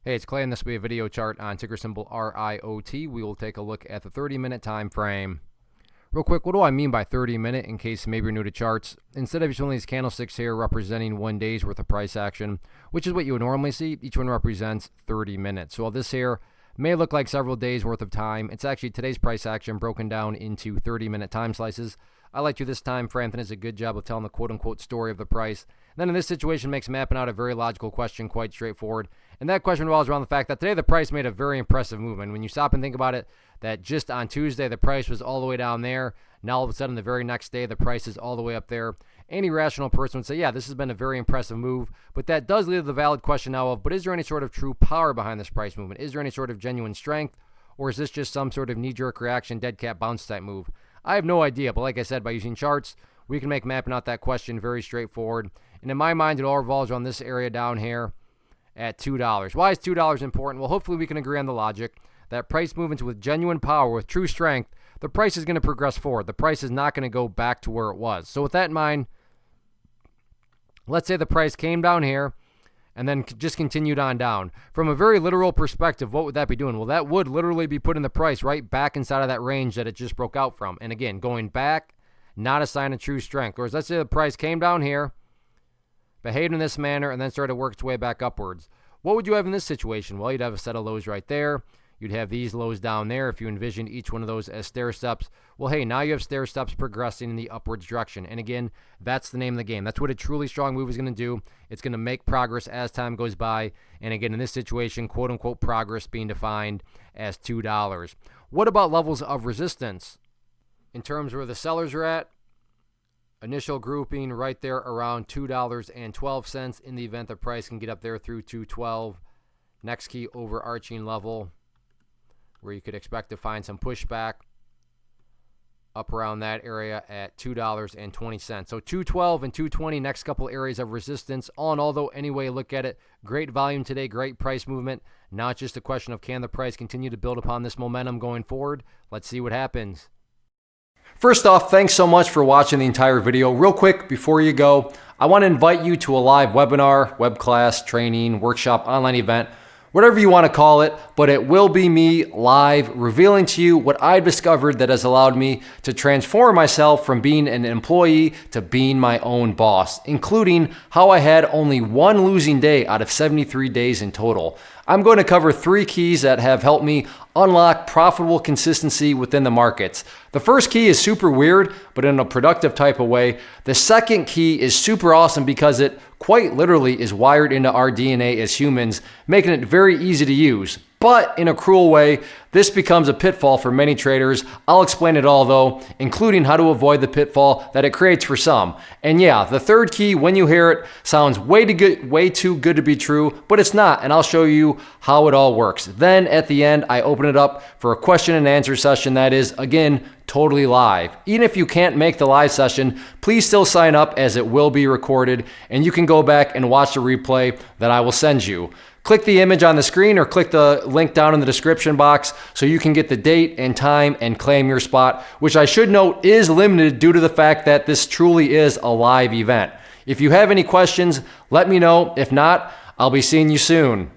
Hey, it's Clay, and this will be a video chart on ticker symbol RIOT. We will take a look at the 30-minute time frame. Real quick, what do I mean by 30-minute in case maybe you're new to charts? Instead of just one of these candlesticks here representing 1 day's worth of price action, which is what you would normally see, each one represents 30 minutes. So while this here may look like several days worth of time, it's actually today's price action broken down into 30-minute time slices. I like to this time frame. It does a good job of telling the quote-unquote story of the price. And then in this situation makes mapping out a very logical question quite straightforward. And that question revolves around the fact that today the price made a very impressive movement. When you stop and think about it, that just on Tuesday the price was all the way down there. Now all of a sudden the very next day the price is all the way up there. Any rational person would say, yeah, this has been a very impressive move. But that does lead to the valid question now of, but is there any sort of true power behind this price movement? Is there any sort of genuine strength? Or is this just some sort of knee-jerk reaction, dead cat bounce type move? I have no idea, but like I said, by using charts, we can make mapping out that question very straightforward. And in my mind, it all revolves around this area down here at $2. Why is $2 important? Well, hopefully we can agree on the logic that price movements with genuine power, with true strength, the price is going to progress forward. The price is not going to go back to where it was. So with that in mind, let's say the price came down here and then just continued on down. From a very literal perspective, what would that be doing? Well, that would literally be putting the price right back inside of that range that it just broke out from. And again, going back, not a sign of true strength. Whereas let's say the price came down here, behaved in this manner, and then started to work its way back upwards. What would you have in this situation? Well, you'd have a set of lows right there. You'd have these lows down there if you envisioned each one of those as stair steps. Well, hey, now you have stair steps progressing in the upwards direction. And again, that's the name of the game. That's what a truly strong move is going to do. It's going to make progress as time goes by. And again, in this situation, quote-unquote progress being defined as $2. What about levels of resistance? In terms of where the sellers are at, initial grouping right there around $2.12 in the event the price can get up there through $2.12. Next key overarching level where you could expect to find some pushback up around that area at $2.20. So $2.12 and $2.20, next couple areas of resistance. All in all, though, any way you look at it, great volume today, great price movement. Now it's just a question of can the price continue to build upon this momentum going forward? Let's see what happens. First off, thanks so much for watching the entire video. Real quick, before you go, I want to invite you to a live webinar, web class, training, workshop, online event, whatever you want to call it, but it will be me live revealing to you what I've discovered that has allowed me to transform myself from being an employee to being my own boss, including how I had only one losing day out of 73 days in total. I'm going to cover 3 keys that have helped me unlock profitable consistency within the markets. The first key is super weird, but in a productive type of way. The second key is super awesome because it quite literally is wired into our DNA as humans, making it very easy to use. But in a cruel way, this becomes a pitfall for many traders. I'll explain it all though, including how to avoid the pitfall that it creates for some. And yeah, the third key, when you hear it, sounds way too good to be true, but it's not, and I'll show you how it all works. Then at the end, I open it up for a question and answer session that is, again, totally live. Even if you can't make the live session, please still sign up as it will be recorded, and you can go back and watch the replay that I will send you. Click the image on the screen or click the link down in the description box so you can get the date and time and claim your spot, which I should note is limited due to the fact that this truly is a live event. If you have any questions, let me know. If not, I'll be seeing you soon.